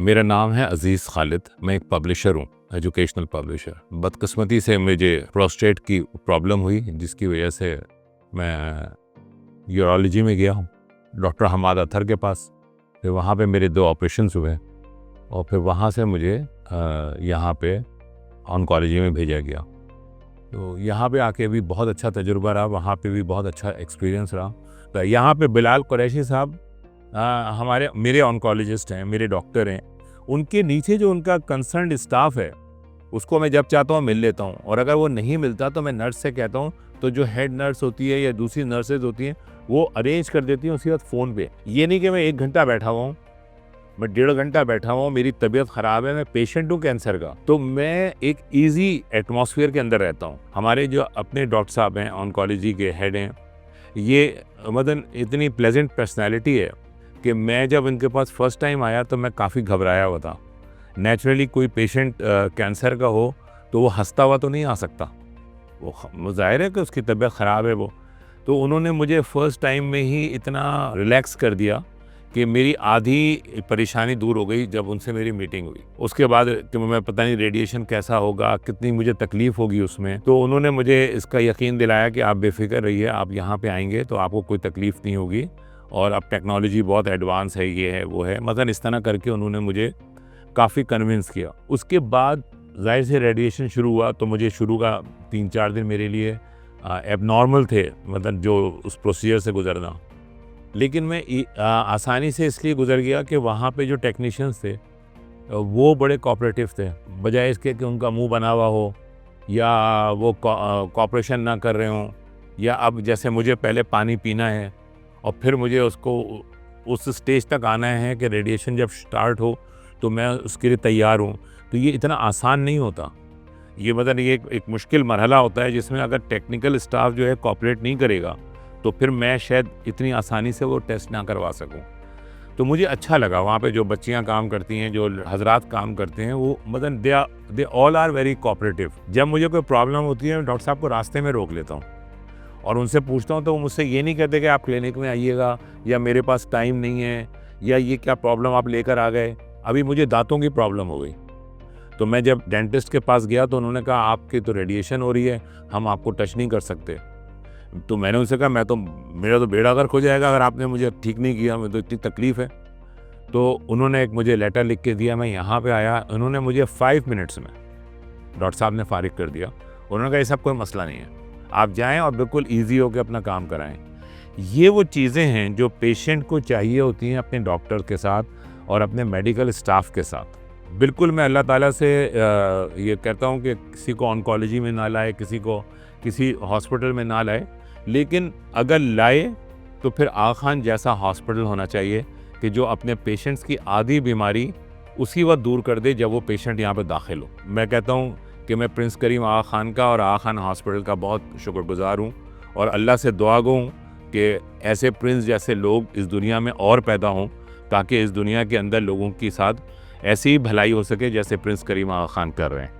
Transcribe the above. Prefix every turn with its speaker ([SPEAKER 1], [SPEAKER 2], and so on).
[SPEAKER 1] मेरा नाम है अज़ीज़ खालिद। मैं एक पब्लिशर हूँ, एजुकेशनल पब्लिशर। बदकिस्मती से मुझे प्रोस्टेट की प्रॉब्लम हुई, जिसकी वजह से मैं यूरोलॉजी में गया हूँ, डॉक्टर हमाद अतहर के पास। फिर वहाँ पे मेरे 2 ऑपरेशंस हुए और फिर वहाँ से मुझे यहाँ पे ऑन्कोलॉजी में भेजा गया। तो यहाँ पे आके भी बहुत अच्छा तजुर्बा रहा, वहाँ पे भी बहुत अच्छा एक्सपीरियंस रहा। तो यहाँ पे बिलाल कुरैशी साहब मेरे ऑन्कोलॉजिस्ट हैं, मेरे डॉक्टर हैं। उनके नीचे जो उनका कंसर्न्ड स्टाफ है, उसको मैं जब चाहता हूँ मिल लेता हूँ, और अगर वो नहीं मिलता तो मैं नर्स से कहता हूँ, तो जो हेड नर्स होती है या दूसरी नर्सेज होती हैं, वो अरेंज कर देती हैं उसी वक्त फ़ोन पे। ये नहीं कि मैं 1 घंटा बैठा हुआ हूँ, मैं 1.5 घंटा बैठा हुआ हूँ, मेरी तबीयत ख़राब है, मैं पेशेंट हूँ कैंसर का, तो मैं एक ईजी एटमॉस्फेयर के अंदर रहता हूँ। हमारे जो अपने डॉक्टर साहब हैं, ऑन्कोलॉजी के हेड हैं, ये मदन इतनी प्लेजेंट पर्सनैलिटी है कि मैं जब इनके पास फर्स्ट टाइम आया तो मैं काफ़ी घबराया हुआ था। नेचुरली कोई पेशेंट कैंसर का हो तो वो हंसता हुआ तो नहीं आ सकता, वो ज़ाहिर है कि उसकी तबीयत ख़राब है वो। तो उन्होंने मुझे फ़र्स्ट टाइम में ही इतना रिलैक्स कर दिया कि मेरी आधी परेशानी दूर हो गई जब उनसे मेरी मीटिंग हुई। उसके बाद कि मैं पता नहीं रेडिएशन कैसा होगा, कितनी मुझे तकलीफ़ होगी उसमें, तो उन्होंने मुझे इसका यकीन दिलाया कि आप बेफ़िक्र रहिए, आप यहाँ पे आएँगे तो आपको कोई तकलीफ़ नहीं होगी, और अब टेक्नोलॉजी बहुत एडवांस है, ये है, वो है। मतलब इस तरह करके उन्होंने मुझे काफ़ी कन्विंस किया। उसके बाद ज़ाहिर से रेडिएशन शुरू हुआ, तो मुझे शुरू का 3-4 दिन मेरे लिए एबनॉर्मल थे, मतलब जो उस प्रोसीजर से गुज़रना। लेकिन मैं आसानी से इसलिए गुज़र गया कि वहाँ पे जो टेक्नीशियंस थे वो बड़े कोऑपरेटिव थे। बजाय इसके कि उनका मुँह बना हुआ हो या वो कोऑपरेशन ना कर रहे हों, या अब जैसे मुझे पहले पानी पीना है और फिर मुझे उसको उस स्टेज तक आना है कि रेडिएशन जब स्टार्ट हो तो मैं उसके लिए तैयार हूँ। तो ये इतना आसान नहीं होता। ये मतलब ये एक मुश्किल मरहला होता है जिसमें अगर टेक्निकल स्टाफ जो है कोऑपरेट नहीं करेगा तो फिर मैं शायद इतनी आसानी से वो टेस्ट ना करवा सकूँ। तो मुझे अच्छा लगा वहाँ पे जो बच्चियाँ काम करती हैं, जो हजरात काम करते हैं, वो मतलब they all are very cooperative. जब मुझे कोई प्रॉब्लम होती है मैं डॉक्टर साहब को रास्ते में रोक लेता हूँ और उनसे पूछता हूँ, तो वो मुझसे ये नहीं कहते कि आप क्लिनिक में आइएगा, या मेरे पास टाइम नहीं है, या ये क्या प्रॉब्लम आप लेकर आ गए। अभी मुझे दांतों की प्रॉब्लम हो गई, तो मैं जब डेंटिस्ट के पास गया तो उन्होंने कहा आपकी तो रेडिएशन हो रही है, हम आपको टच नहीं कर सकते। तो मैंने उनसे कहा मेरा तो बेड़ा गर्क हो जाएगा अगर आपने मुझे ठीक नहीं किया, मुझे तो इतनी तकलीफ़ है। तो उन्होंने एक मुझे लेटर लिख के दिया, मैं यहाँ पे आया, उन्होंने मुझे 5 मिनट्स में डॉक्टर साहब ने फारिग कर दिया। उन्होंने कहा ये सब कोई मसला नहीं है, आप जाएँ और बिल्कुल ईजी होकर अपना काम कराएँ। ये वो चीज़ें हैं जो पेशेंट को चाहिए होती हैं अपने डॉक्टर के साथ और अपने मेडिकल स्टाफ के साथ। बिल्कुल मैं अल्लाह ताला से ये कहता हूँ कि किसी को ऑन्कोलॉजी में ना लाए, किसी को किसी हॉस्पिटल में ना लाए, लेकिन अगर लाए तो फिर आगा खान जैसा हॉस्पिटल होना चाहिए कि जो अपने पेशेंट्स की आधी बीमारी उसी वक्त दूर कर दे जब वो पेशेंट यहाँ पे दाखिल हो। मैं कहता हूँ कि मैं प्रिंस करीम आगा खान का और आगा खान हॉस्पिटल का बहुत शुक्रगुजार हूँ, और अल्लाह से दुआ गो हूँ कि ऐसे प्रिंस जैसे लोग इस दुनिया में और पैदा हों, ताकि इस दुनिया के अंदर लोगों के साथ ऐसी ही भलाई हो सके जैसे प्रिंस करीम आगा खान कर रहे हैं।